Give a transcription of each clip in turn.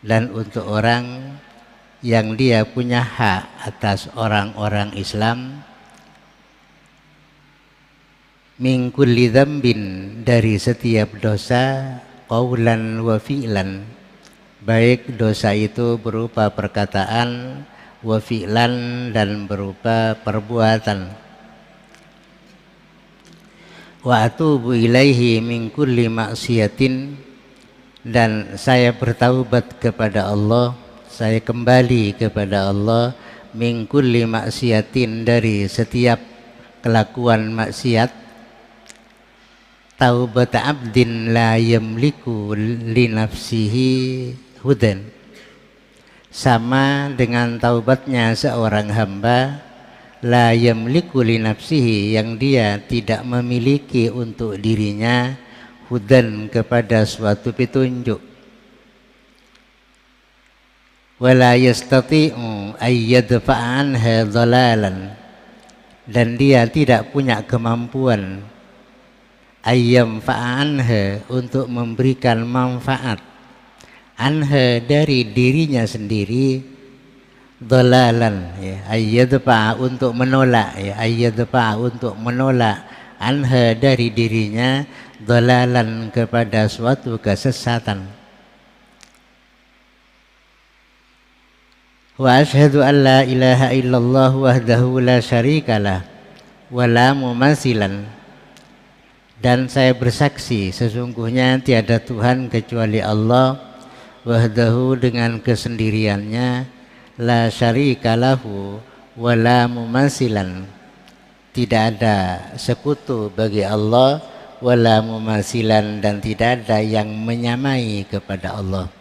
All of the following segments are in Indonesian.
dan untuk orang yang dia punya hak atas orang-orang Islam, min kulli dzambin, dari setiap dosa, qaulan wa fi'lan, baik dosa itu berupa perkataan, wa fi'lan, dan berupa perbuatan. Wa atubu ilaihi min kulli maksiatin, dan saya bertaubat kepada Allah, saya kembali kepada Allah, min kulli maksiatin, dari setiap kelakuan maksiat, taubat abdin la yamliku li nafsihi hudan, sama dengan taubatnya seorang hamba, la yamliku li nafsihi, yang dia tidak memiliki untuk dirinya, hudan, kepada suatu petunjuk, wala yastati'u ayyadfa'a anha dhalalan, dan dia tidak punya kemampuan ayyam fa'anha, untuk memberikan manfaat, anha, dari dirinya sendiri, dhalalan, ya, ayyadfa'a, untuk menolak, ya, ayyadfa'a, untuk menolak, anha, dari dirinya, dhalalan, kepada suatu kesesatan. Wa asyhadu an la ilaha illallah wahdahu la syarikalah wa la mumatsilan, dan saya bersaksi sesungguhnya tiada Tuhan kecuali Allah, wahdahu, dengan kesendiriannya, la syarikalahu wa la mumatsilan, tidak ada sekutu bagi Allah, wala mumatsilan, dan tidak ada yang menyamai kepada Allah.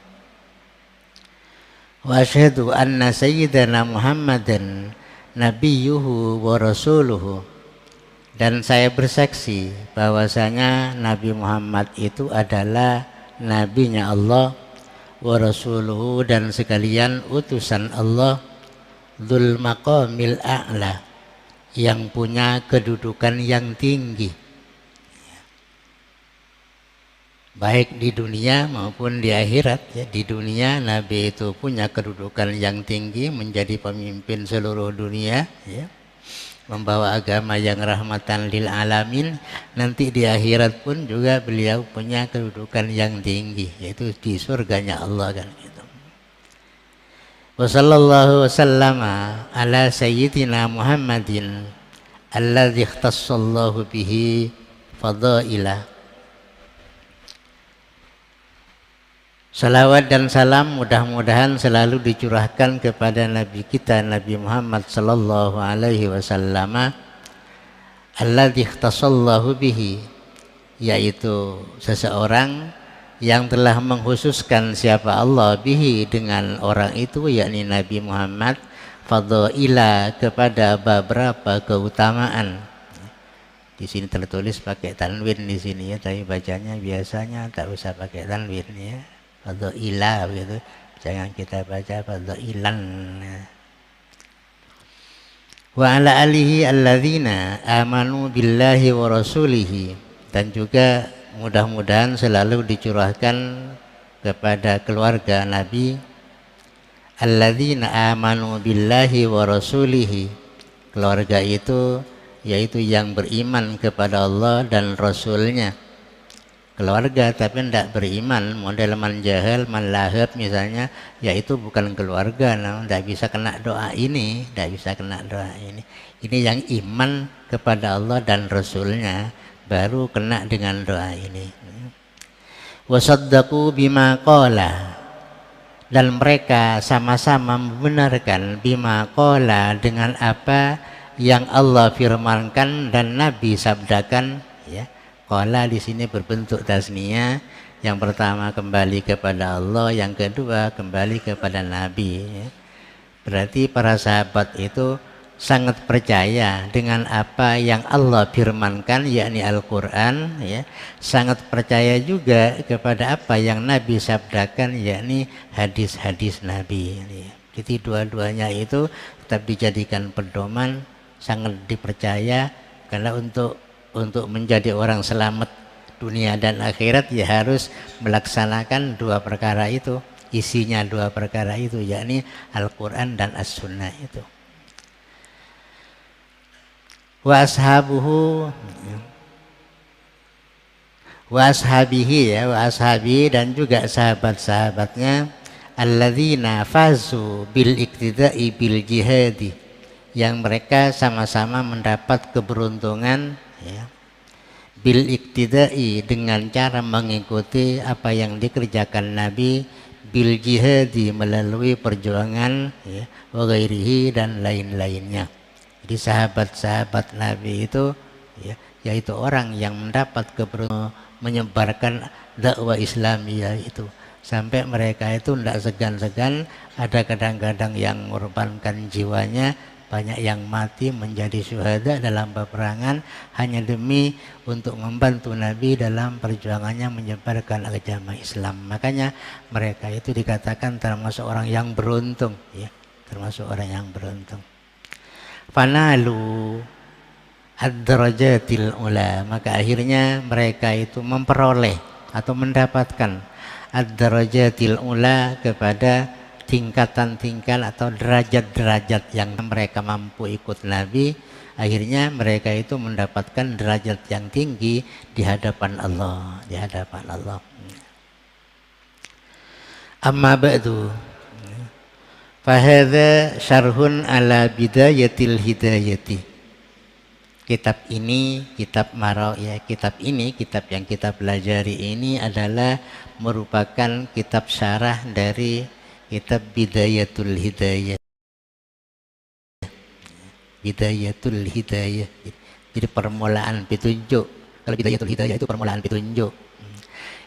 Wa asyhadu anna sayyidana Muhammadan nabiyyuhu wa rasuluhu, dan saya bersaksi bahwasanya Nabi Muhammad itu adalah nabinya Allah, wa rasuluhu, dan sekalian utusan Allah, dzul maqamil a'la, yang punya kedudukan yang tinggi, baik di dunia maupun di akhirat, ya. Di dunia Nabi itu punya kedudukan yang tinggi, menjadi pemimpin seluruh dunia, ya, membawa agama yang rahmatan lil alamin. Nanti di akhirat pun juga beliau punya kedudukan yang tinggi, yaitu di surganya Allah, kan gitu. Wa sallallahu wasallama ala sayyidina Muhammadin alladzi ikhtassallahu bihi fadailah. Salawat dan salam mudah-mudahan selalu dicurahkan kepada Nabi kita, Nabi Muhammad sallallahu alaihi wasallam, alladzi ikhtassallahu bihi, yaitu seseorang yang telah mengkhususkan siapa Allah, bihi, dengan orang itu, yakni Nabi Muhammad, fadhaila, kepada beberapa keutamaan. Di sini tertulis pakai tanwin di sini, ya, tapi bacanya biasanya tak usah pakai tanwin, ya. Fadhaila begitu, jangan kita baca fadhailan. Wa ala alihi alladzina amanu billahi wa rasulihi, dan juga mudah-mudahan selalu dicurahkan kepada keluarga Nabi, alladzina amanu billahi wa rasulihi, keluarga itu yaitu yang beriman kepada Allah dan Rasulnya. Keluarga tapi tidak beriman, model man jahil, man lahab misalnya, yaitu bukan keluarga, tidak bisa kena doa ini, tidak bisa kena doa ini. Ini yang iman kepada Allah dan Rasulnya, baru kena dengan doa ini. Wasaddaqu bima qala, dan mereka sama-sama membenarkan bima qala, dengan apa yang Allah firmankan dan Nabi sabdakan, ya. Qala di sini berbentuk tasniyah. Yang pertama kembali kepada Allah, yang kedua kembali kepada Nabi, ya. Berarti para sahabat itu sangat percaya dengan apa yang Allah firmankan, yakni Al-Quran, ya. Sangat percaya juga kepada apa yang Nabi sabdakan, yakni hadis-hadis Nabi, ya. Jadi dua-duanya itu tetap dijadikan pedoman, sangat dipercaya, karena untuk menjadi orang selamat dunia dan akhirat, ya harus melaksanakan dua perkara itu, isinya dua perkara itu, yakni Al-Quran dan As-Sunnah itu. Wa ashabuhu wa ashabihi ya, wa ashabi dan juga sahabat-sahabatnya, alladzina fazu bil iktida'i bil jihadi, yang mereka sama-sama mendapat keberuntungan ya, bil iktida'i dengan cara mengikuti apa yang dikerjakan Nabi, bil jihadi melalui perjuangan ya, wa ghairihi dan lain-lainnya. Jadi sahabat-sahabat Nabi itu ya, yaitu orang yang mendapat keberuntungan menyebarkan dakwah Islamiyah itu, sampai mereka itu tidak segan-segan, ada kadang-kadang yang mengorbankan jiwanya, banyak yang mati menjadi syuhada dalam peperangan hanya demi untuk membantu Nabi dalam perjuangannya menyebarkan agama Islam. Makanya mereka itu dikatakan termasuk orang yang beruntung ya, termasuk orang yang beruntung. Fanalu ad-darajatil ula, maka akhirnya mereka itu memperoleh atau mendapatkan ad-darajatil ula, kepada tingkatan-tingkatan atau derajat-derajat yang mereka mampu ikut Nabi. Akhirnya mereka itu mendapatkan derajat yang tinggi di hadapan Allah, di hadapan Allah. Amma ba'du, fahadha syarhun ala bidayatil hidayati. Kitab ini, kitab ya, kitab ini, kitab yang kita pelajari ini adalah merupakan kitab syarah dari kitab Bidayatul Hidayah. Bidayatul Hidayah. Jadi permulaan petunjuk. Kalau Bidayatul Hidayah itu permulaan petunjuk.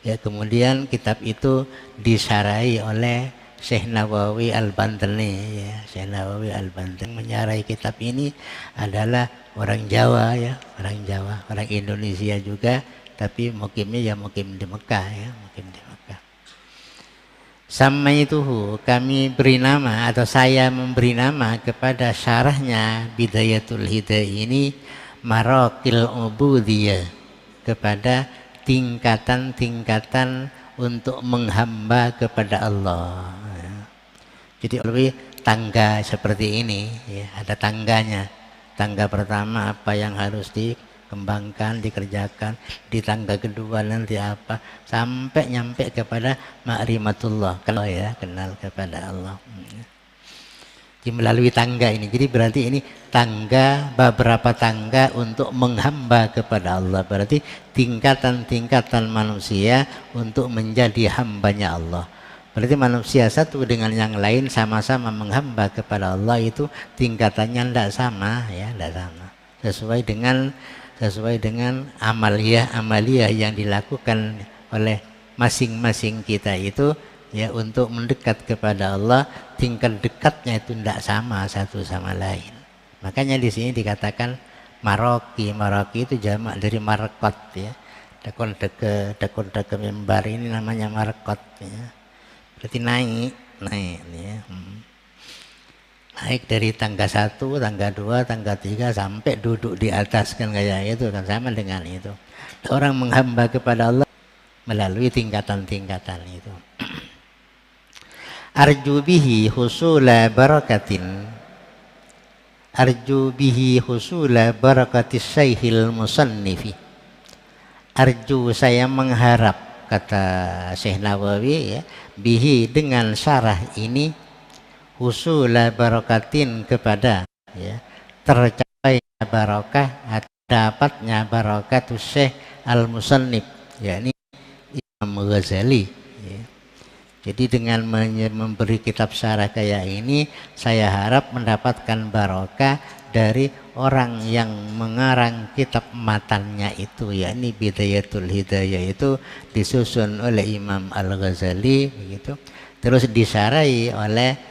Ya, kemudian kitab itu disyarahi oleh Syekh Nawawi Al-Bantani ya, Syekh Nawawi Al-Bantani menyarai kitab ini adalah orang Jawa ya, orang Jawa, orang Indonesia juga, tapi mukimnya ya mukim di Mekah ya, mukim di Mekah. Sama itu kami beri nama atau saya memberi nama kepada syarahnya Bidayatul Hidayah ini Maraqil Ubudiyah, kepada tingkatan-tingkatan untuk menghamba kepada Allah. Jadi lebih tangga seperti ini ya, ada tangganya. Tangga pertama apa yang harus dikembangkan, dikerjakan, di tangga kedua nanti apa, sampai nyampe kepada ma'rifatullah, kalau ya kenal kepada Allah. Jadi melalui tangga ini, jadi berarti ini tangga, beberapa tangga untuk menghamba kepada Allah, berarti tingkatan-tingkatan manusia untuk menjadi hambanya Allah. Berarti manusia satu dengan yang lain sama-sama menghamba kepada Allah itu tingkatannya tidak sama ya, tidak sama. Sesuai dengan amaliyah yang dilakukan oleh masing-masing kita itu ya, untuk mendekat kepada Allah, tingkat dekatnya itu tidak sama satu sama lain. Makanya di sini dikatakan maroki. Maroki itu jamak dari markot ya. Dakon-dake mimbar ini namanya markot ya. Berarti naik ya. Naik dari tangga 1, tangga 2, tangga 3 sampai duduk di atas, kan kayak itu kan, sama dengan itu. Orang menghamba kepada Allah melalui tingkatan-tingkatan itu. Arju bihi husula barakatin, arju bihi husula barakatis syaihil musannifi. Arju, saya mengharap, kata Syekh Nawawi ya, bihi dengan syarah ini, husula barakatin, kepada ya, tercapai barakah, dapatnya barakatus Syekh al-Musannif, yakni Imam Ghazali ya. Jadi dengan memberi kitab syarah kayak ini, saya harap mendapatkan barokah dari orang yang mengarang kitab matannya itu, yakni Bidayatul Hidayah itu disusun oleh Imam Al-Ghazali begitu. Terus disyarahi oleh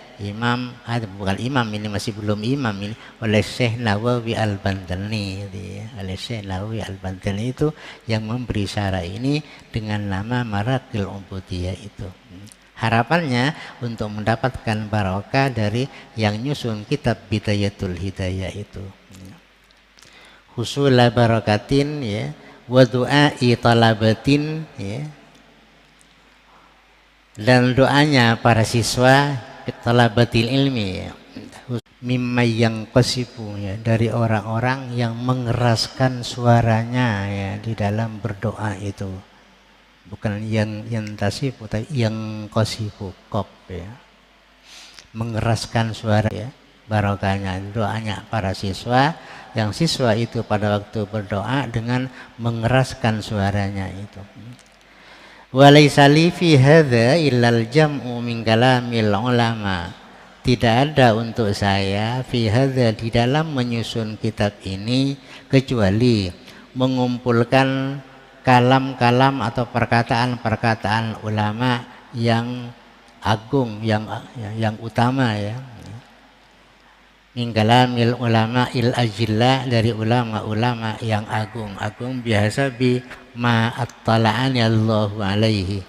bukan imam, ini masih belum imam ini, oleh Syekh Nawawi Al-Bantani, oleh Syekh Nawawi Al-Bantani itu yang memberi syarah ini dengan nama Maraqil Ubudiyah itu. Harapannya untuk mendapatkan barokah dari yang nyusun kitab Bidayatul Hidayah itu. Husula barakatin ya, wa du'ai talabatin ya, Dan doanya para siswa talabatil ilmi ya, mimma yang qasifu ya, dari orang-orang yang mengeraskan suaranya ya di dalam berdoa itu. Bukan yang tasifu tapi yang qasifu qaf ya. Mengeraskan suara ya. Barokahnya doanya para siswa, yang siswa itu pada waktu berdoa dengan mengeraskan suaranya itu. Walaysa li fi hadza illal jam'u min kalamil ulama. Tidak ada untuk saya fi hadza di dalam menyusun kitab ini kecuali mengumpulkan kalam-kalam atau perkataan-perkataan ulama yang agung, yang utama ya. Min kalamil ulama il ajilla, dari ulama-ulama yang agung biasa bi ma attala'ani Allahu alaihi,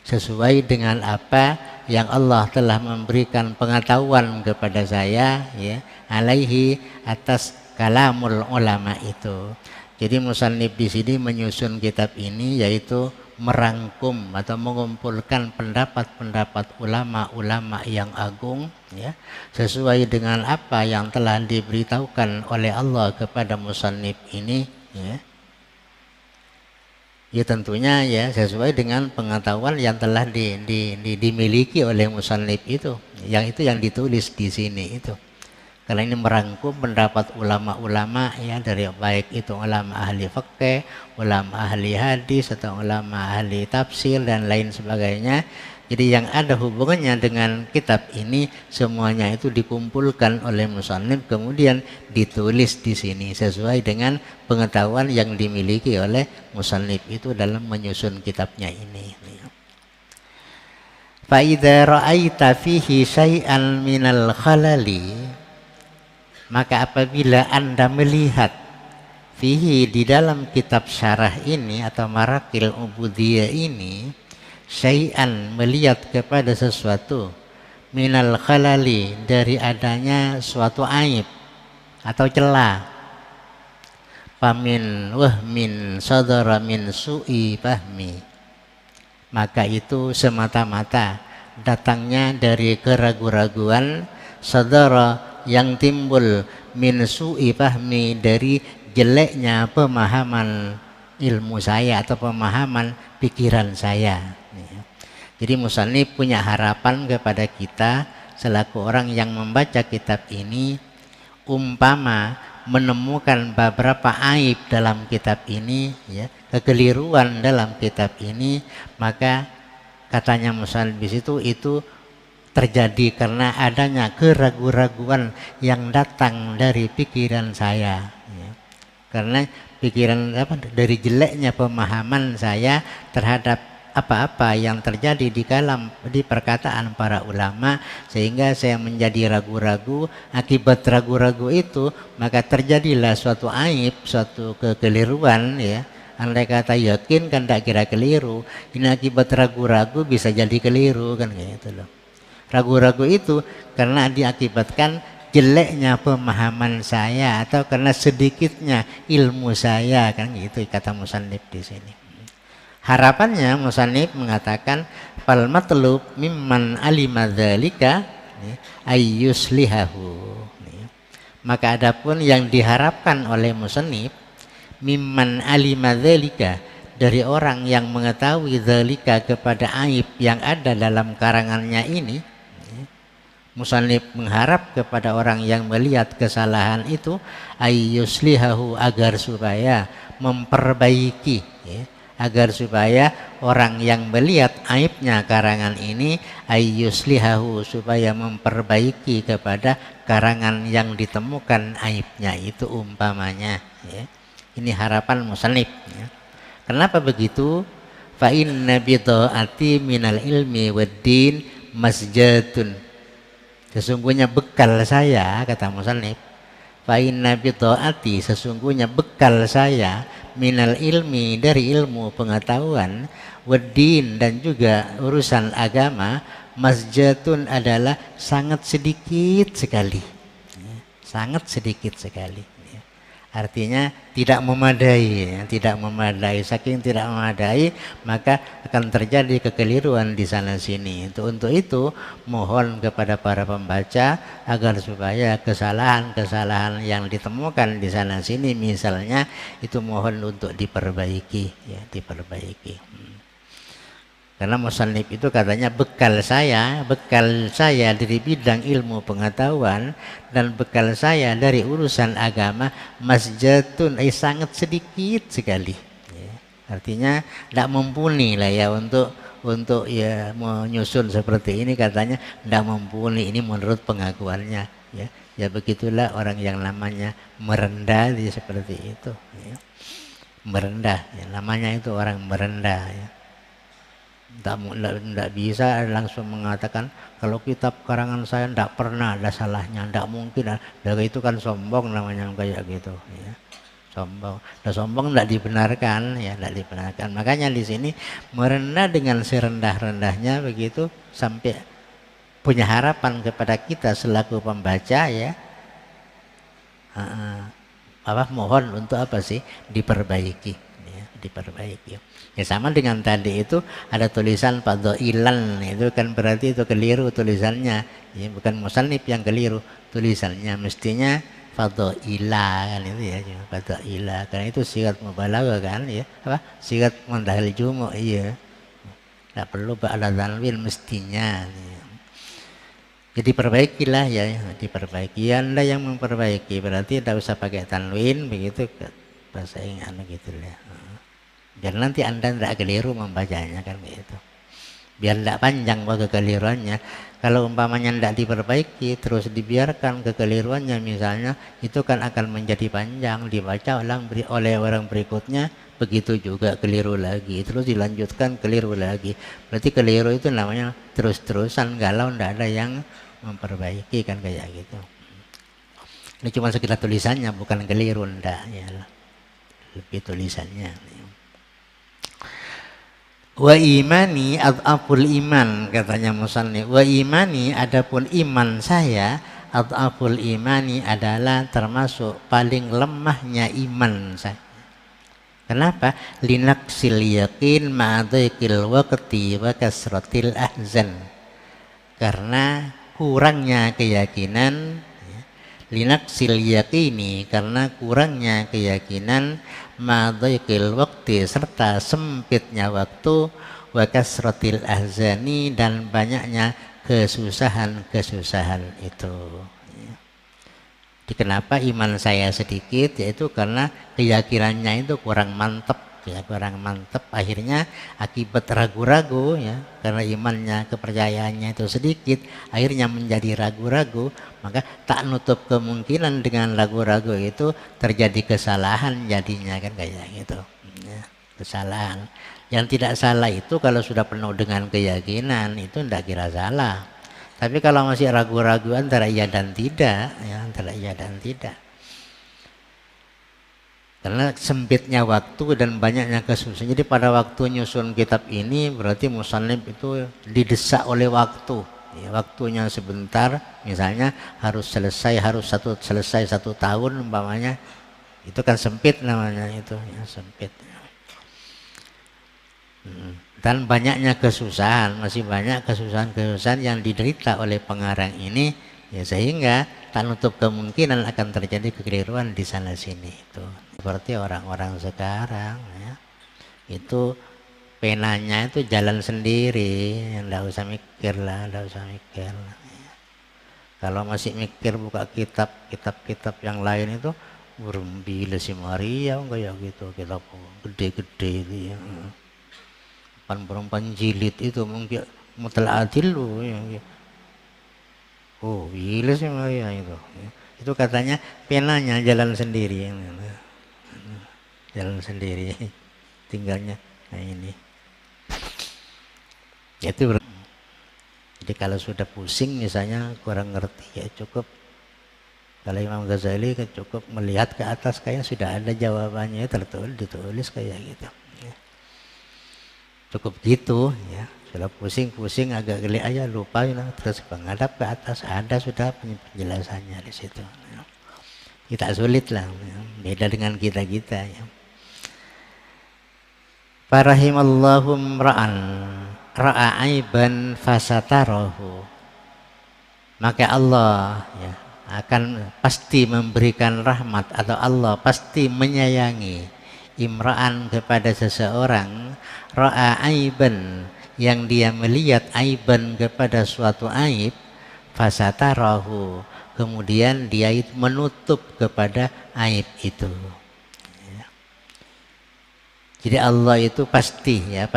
sesuai dengan apa yang Allah telah memberikan pengetahuan kepada saya ya, alaihi, atas kalamul ulama itu. Jadi musannif di sini menyusun kitab ini yaitu merangkum atau mengumpulkan pendapat-pendapat ulama-ulama yang agung ya, sesuai dengan apa yang telah diberitahukan oleh Allah kepada musannif ini ya. Ya tentunya ya sesuai dengan pengetahuan yang telah dimiliki oleh musannif itu yang ditulis di sini itu. Karena ini merangkum pendapat ulama-ulama ya, dari baik itu ulama ahli fikih, ulama ahli hadis atau ulama ahli tafsir dan lain sebagainya. Jadi yang ada hubungannya dengan kitab ini semuanya itu dikumpulkan oleh musannif kemudian ditulis di sini sesuai dengan pengetahuan yang dimiliki oleh musannif itu dalam menyusun kitabnya ini. Fa idza ra'aita fihi syai'an minal khalali, maka apabila Anda melihat fihi di dalam kitab syarah ini atau marakil ubudiyah ini, syai'an melihat kepada sesuatu, minal khalali dari adanya suatu aib atau celah, pamin wahmin sadara min su'i fahmi, maka itu semata-mata datangnya dari keraguan-raguan, sadara yang timbul min su'i fahmi dari jeleknya pemahaman ilmu saya atau pemahaman pikiran saya. Jadi musannif punya harapan kepada kita selaku orang yang membaca kitab ini, umpama menemukan beberapa aib dalam kitab ini ya, kekeliruan dalam kitab ini, maka katanya musannif di situ itu terjadi karena adanya keraguan-raguan yang datang dari pikiran saya ya. Karena pikiran dari jeleknya pemahaman saya terhadap apa-apa yang terjadi di perkataan para ulama, sehingga saya menjadi ragu-ragu. Akibat ragu-ragu itu maka terjadilah suatu aib, suatu kekeliruan ya. Andai kata yakin kan tidak kira keliru, ini akibat ragu-ragu bisa jadi keliru kan gitu loh. Ragu-ragu itu karena diakibatkan jeleknya pemahaman saya atau karena sedikitnya ilmu saya kan gitu, kata musannif di sini. Harapannya musannif mengatakan fal matlub mimman alima dzalika ayyuslihahu. Maka adapun yang diharapkan oleh musannif mimman alima dzalika, dari orang yang mengetahui dzalika kepada aib yang ada dalam karangannya ini, musannif mengharap kepada orang yang melihat kesalahan itu ayyuslihahu, agar supaya memperbaiki ya, agar supaya orang yang melihat aibnya karangan ini ayyuslihahu, supaya memperbaiki kepada karangan yang ditemukan aibnya itu umpamanya ya. Ini harapan musannif ya. Kenapa begitu? Fa inna bidhaati minal ilmi waddin masjatun, sesungguhnya bekal saya, kata musannif, fa inna bidhaati, sesungguhnya bekal saya, minal ilmi, dari ilmu pengetahuan, waddin, dan juga urusan agama, masjatun, adalah sangat sedikit sekali, sangat sedikit sekali. Artinya tidak memadai, ya, tidak memadai. Saking tidak memadai, maka akan terjadi kekeliruan di sana sini. Untuk itu mohon kepada para pembaca agar supaya kesalahan-kesalahan yang ditemukan di sana sini misalnya itu mohon untuk diperbaiki, ya, diperbaiki. Karena musannif itu katanya bekal saya dari bidang ilmu pengetahuan dan bekal saya dari urusan agama masjatun sangat sedikit sekali. Ya. Artinya tidak mumpuni lah ya untuk ya menyusun seperti ini, katanya tidak mumpuni ini menurut pengakuannya. Ya, ya begitulah orang yang namanya merendah seperti itu. Ya. Merendah, ya, namanya itu orang merendah. Ya. Tidak bisa langsung mengatakan kalau kitab karangan saya tidak pernah ada salahnya, tidak mungkin. Dari itu kan sombong namanya kayak gitu, ya. Sombong, nah, sombong tidak dibenarkan, ya, tidak dibenarkan. Makanya di sini merendah dengan serendah-rendahnya begitu sampai punya harapan kepada kita selaku pembaca, ya. Mohon untuk apa sih diperbaiki, ya, diperbaiki. Ya sama dengan tadi itu ada tulisan fadhailan, itu kan berarti itu keliru tulisannya, ya, bukan musannif yang keliru tulisannya, mestinya fadhaila kan itu, ya, fadhaila, karena itu sigat mubalaghah kan, ya, sigat mundahil jumu', iya, tidak perlu ba'da tanwin mestinya, ya. Jadi perbaikilah, ya, diperbaiki. Ya, Anda yang memperbaiki berarti tidak usah pakai tanwin begitu bahasa Inggris gitu ya. Biar nanti Anda tidak keliru membacanya kan begitu. Biar tidak panjang kekeliruannya. Kalau umpamanya tidak diperbaiki terus dibiarkan kekeliruannya misalnya, itu kan akan menjadi panjang, dibaca oleh orang berikutnya, begitu juga keliru lagi, terus dilanjutkan keliru lagi. Berarti keliru itu namanya terus-terusan kalau tidak ada yang memperbaiki kan kayak gitu. Ini cuma sekedar tulisannya, bukan keliru, ndak, ya, lebih tulisannya. Wa imani adhaful iman, katanya musannif. Wa imani, adapun iman saya, adhaful imani adalah termasuk paling lemahnya iman saya. Kenapa? Linaksil yakin ma'adhikil waqti wa kasratil ahzan. Karena kurangnya keyakinan, linaksil yakini, karena kurangnya keyakinan, madhaiqil waktu, serta sempitnya waktu, wa kasratil ahzani, dan banyaknya kesusahan-kesusahan itu. Jadi kenapa iman saya sedikit, yaitu karena keyakinannya itu kurang mantap, ya, kurang mantap. Akhirnya akibat ragu-ragu, ya, karena imannya, kepercayaannya itu sedikit, akhirnya menjadi ragu-ragu. Maka tak nutup kemungkinan dengan ragu-ragu itu terjadi kesalahan jadinya kan kayak gitu, ya, kesalahan. Yang tidak salah itu kalau sudah penuh dengan keyakinan itu tidak kira salah. Tapi kalau masih ragu-ragu antara iya dan tidak, ya, antara iya dan tidak. Karena sempitnya waktu dan banyaknya kesusahan. Jadi pada waktu nyusun kitab ini berarti musannif itu didesak oleh waktu. Ya, waktunya sebentar, misalnya harus selesai satu tahun umpamanya, itu kan sempit namanya itu, ya, sempit. Dan banyaknya kesusahan, masih banyak kesusahan-kesusahan yang diderita oleh pengarang ini, ya, sehingga tak nutup kemungkinan akan terjadi kekeliruan di sana sini itu. Seperti orang-orang sekarang, ya, itu penanya itu jalan sendiri, tidak usah mikir lah, tidak usah mikir lah. Kalau masih mikir buka kitab yang lain itu berumbile si Maria kayak gitu, kitab gede-gede itu, ya. Perempuan jilid itu mungkin mutla'adil loh, ya. Oh, gila sih Maria itu. Itu katanya penanya jalan sendiri, jalan sendiri, tinggalnya nah ini. Itu jadi kalau sudah pusing misalnya kurang ngerti, ya cukup, kalau Imam Ghazali kan cukup melihat ke atas kayak sudah ada jawabannya, ditulis kayak gitu, ya. Cukup gitu, ya. Sudah pusing-pusing agak geli aja lupa, ya, terus menghadap ke atas ada sudah penjelasannya di situ, ya. Kita sulit lah, ya. Beda dengan kita-kita ya. Farahimallahum ra'an ra'a aiban fasatarahu. Maka Allah ya akan pasti memberikan rahmat, atau Allah pasti menyayangi imra'an kepada seseorang ra'a aiban, yang dia melihat aiban kepada suatu aib, fasatarahu, kemudian dia menutup kepada aib itu. Jadi Allah itu pasti ya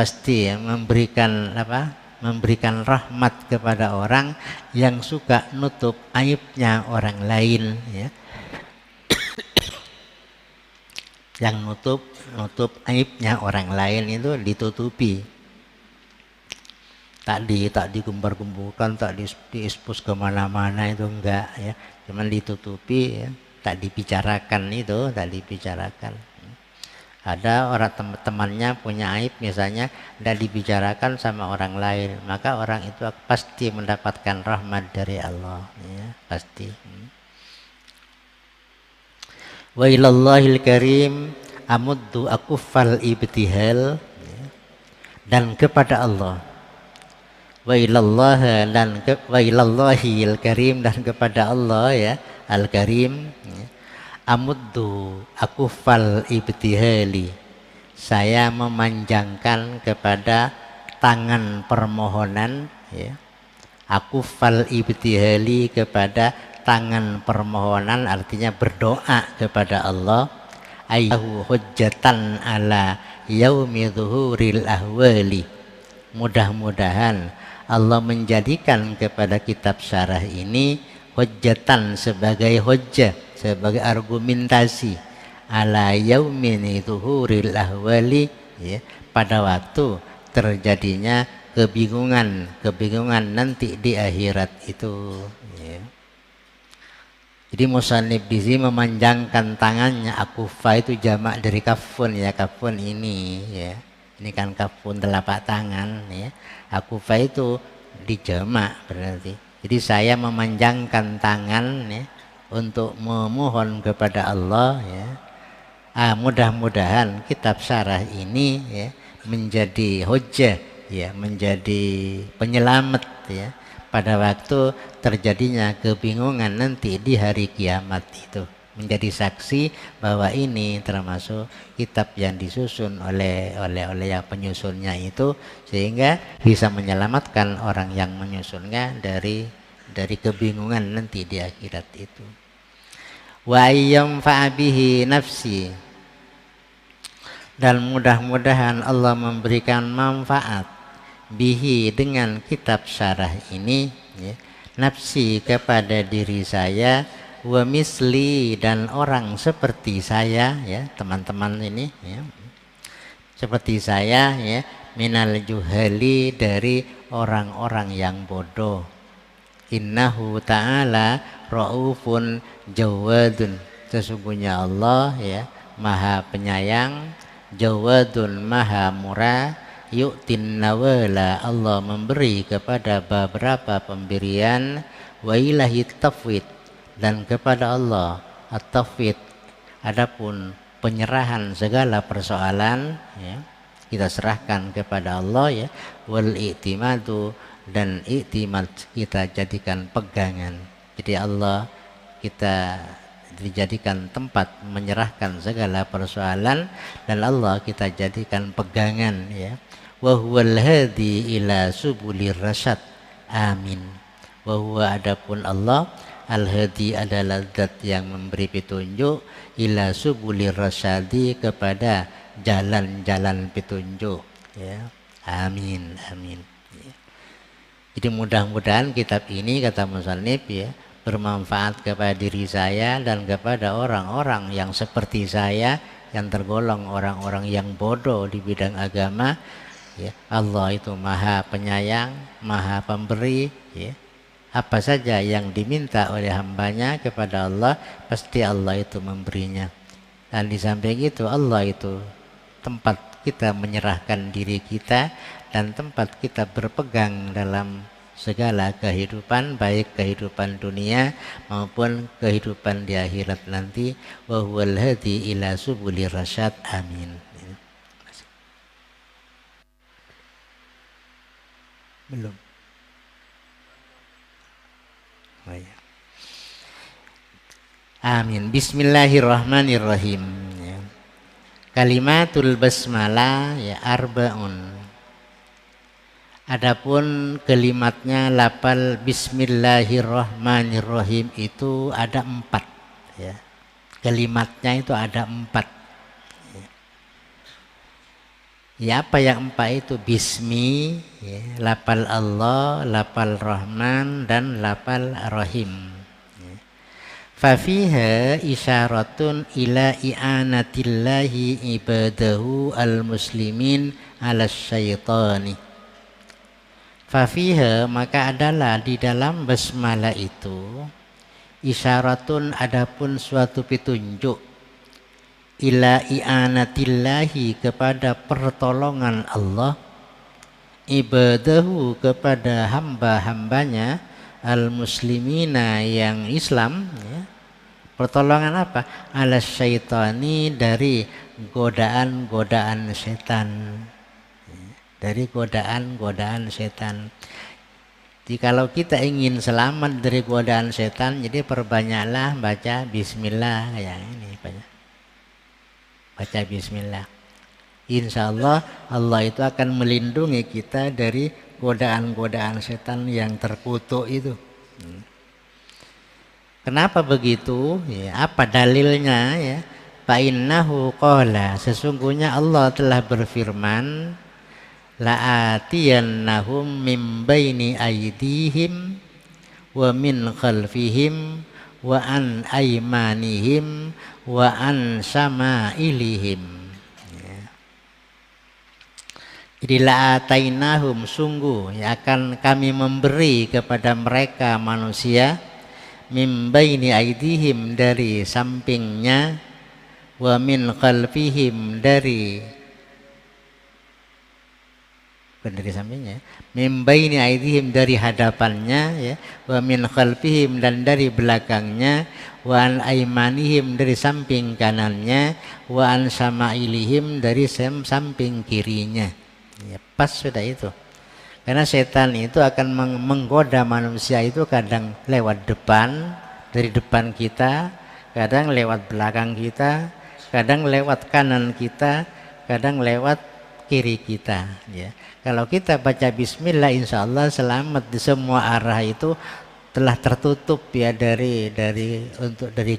memberikan memberikan rahmat kepada orang yang suka nutup aibnya orang lain ya. Yang nutup aibnya orang lain itu ditutupi. Tak digembar-gemburkan, tak diekspos kemana-mana, itu enggak ya. Cuman ditutupi ya, tak dibicarakan itu, tak dibicarakan. Ada orang temannya punya aib misalnya, tidak dibicarakan sama orang lain, maka orang itu pasti mendapatkan rahmat dari Allah ya, pasti. Wa ilallahil karim amuddu akuffal ibtihal, dan kepada Allah, wa ilallahil karim, dan kepada Allah ya al-karim, amuddu akufal ibtihali, saya memanjangkan kepada tangan permohonan ya. Akufal ibtihali, kepada tangan permohonan, artinya berdoa kepada Allah, ayyahu hujjatan ala yaumi zuhuril ahwali, mudah-mudahan Allah menjadikan kepada kitab syarah ini hujjatan, sebagai hujjah, sebagai argumentasi, ala yaumin zuhuril ahwali ya, pada waktu terjadinya kebingungan nanti di akhirat itu ya. Jadi musannif di sini memanjangkan tangannya. Akufa itu jamak dari kafun ya, kafun ini ya, ini kan kafun telapak tangan ya. Akufa itu dijamak berarti. Jadi saya memanjangkan tangan ya, untuk memohon kepada Allah ya. Mudah-mudahan kitab syarah ini ya menjadi hujjah ya, menjadi penyelamat ya pada waktu terjadinya kebingungan nanti di hari kiamat itu, menjadi saksi bahwa ini termasuk kitab yang disusun oleh yang penyusunnya itu, sehingga bisa menyelamatkan orang yang menyusunnya dari kebingungan nanti di akhirat itu. Wa ayyam fa'abihi nafsi, dan mudah-mudahan Allah memberikan manfaat bihi, dengan kitab syarah ini ya, nafsi, kepada diri saya, wa misli, dan orang seperti saya ya, teman-teman ini ya, seperti saya ya, minal juhali, dari orang-orang yang bodoh. Innahu ta'ala ra'ufun jawadun, sesungguhnya Allah ya maha penyayang, jawadun maha murah, yu'tin nawala, Allah memberi kepada beberapa pemberian, wa ilahi tafwid, dan kepada Allah at-tafwid, adapun penyerahan segala persoalan ya, kita serahkan kepada Allah ya, wal i'timadu, dan i'timad kita jadikan pegangan. Jadi Allah kita dijadikan tempat menyerahkan segala persoalan, dan Allah kita jadikan pegangan ya. Wa huwal hadi ila subulir rasyad, amin. Wa huwa, adapun Allah, al-hadi adalah zat yang memberi petunjuk, ila subulir rasyadi, kepada jalan-jalan petunjuk ya. Amin, amin. Jadi mudah-mudahan kitab ini, kata musannif ya, bermanfaat kepada diri saya dan kepada orang-orang yang seperti saya, yang tergolong orang-orang yang bodoh di bidang agama ya. Allah itu maha penyayang, maha pemberi ya. Apa saja yang diminta oleh hambanya kepada Allah, pasti Allah itu memberinya. Dan di samping itu, Allah itu tempat kita menyerahkan diri kita, dan tempat kita berpegang dalam segala kehidupan, baik kehidupan dunia maupun kehidupan di akhirat nanti. Wa huwal hadi ila subulir rasyad. Amin. Belum. Oh, ya. Amin. Bismillahirrahmanirrahim. Ya. Kalimatul basmalah ya arbaun. Adapun kalimatnya lafal Bismillahirrahmanirrahim itu ada 4 ya. Kalimatnya itu ada 4 ya. Ya, apa yang 4 itu? Bismi ya, lafal Allah, lafal Rahman, dan lafal Rahim. Fafiha isyaratun ila i'anatillahi ibadahu al-muslimin ala syaitani. Fafiha, maka adalah di dalam basmalah itu isyaratun, adapun suatu petunjuk, ila i'anatillahi, kepada pertolongan Allah, ibadahu, kepada hamba-hambanya, al-muslimina, yang Islam ya. Pertolongan apa? Ala syaitani, dari godaan-godaan setan, dari godaan-godaan setan. Jadi kalau kita ingin selamat dari godaan setan, jadi perbanyaklah baca bismillah ya, ini baca bismillah. Insya Allah, Allah itu akan melindungi kita dari godaan-godaan setan yang terkutuk itu. Kenapa begitu? Ya, apa dalilnya ya? Fa innahu qala, sesungguhnya Allah telah berfirman, la'atiyannahum min baini aydihim wa min khalfihim wa an aymanihim wa an samailihim ya. Jadi la'atainahum, sungguh ya, akan kami memberi kepada mereka manusia, min baini aydihim, dari sampingnya, wa min khalfihim, dari sampingnya, min baini aydihim, dari hadapannya ya, wa min khalfihim, dan dari belakangnya, wa an aymanihim, dari samping kanannya, wa an samailihim, dari samping kirinya ya. Pas sudah itu. Karena setan itu akan menggoda manusia itu kadang lewat depan, dari depan kita, kadang lewat belakang kita, kadang lewat kanan kita, kadang lewat kiri kita ya. Kalau kita baca bismillah, insya Allah selamat di semua arah, itu telah tertutup ya dari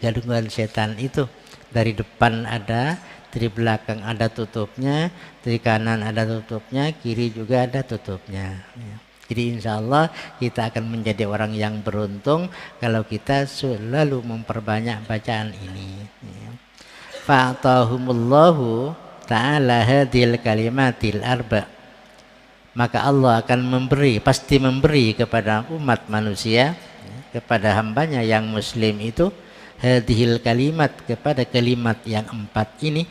gangguan setan itu. Dari depan ada, dari belakang ada tutupnya, dari kanan ada tutupnya, kiri juga ada tutupnya ya. Jadi insya Allah kita akan menjadi orang yang beruntung kalau kita selalu memperbanyak bacaan ini ya. Fa'atahumullahu ta'ala hadil kalimatil arba', maka Allah akan memberi, pasti memberi kepada umat manusia, kepada hambanya yang muslim itu, hadhil kalimat, kepada kalimat yang 4 ini.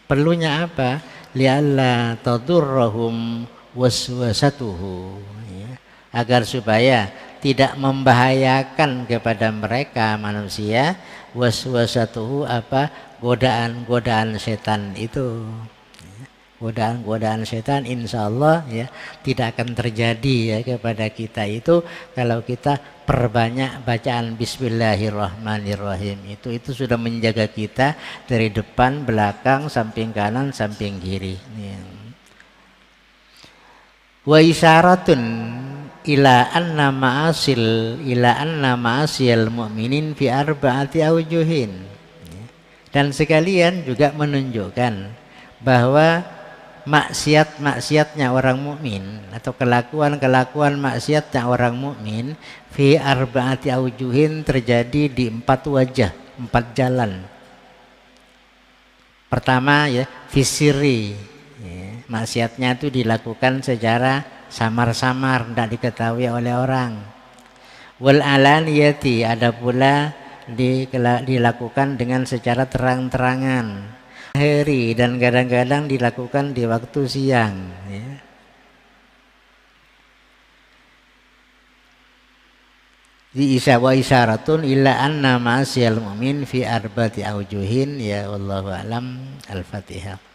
Perlunya apa? Li'alla tadurrahum waswasatuhu ya. Agar supaya tidak membahayakan kepada mereka manusia, waswasatuhu, apa? Godaan-godaan setan itu. Godaan-godaan setan insya Allah ya tidak akan terjadi ya kepada kita itu kalau kita perbanyak bacaan Bismillahirrahmanirrahim. Itu sudah menjaga kita dari depan, belakang, samping kanan, samping kiri ya. Wa isyaratun ila anna ma'asil mu'minin fi arba'ati awjuhin ya. Dan sekalian juga menunjukkan bahwa maksiatnya orang mukmin atau kelakuan maksiatnya orang mukmin fi arba'ati aujuhin, terjadi di 4 wajah, 4 jalan. Pertama ya, fisiri ya, maksiatnya itu dilakukan secara samar-samar, tidak diketahui oleh orang. Wal alaniyati, ada pula dilakukan dengan secara terang-terangan hari, dan kadang-kadang dilakukan di waktu siang ya. di isa wa isyaratun illa anna ma'asiyal mu'min fi arba'ati aujuhin ya wallahu alam. Al-Fatihah.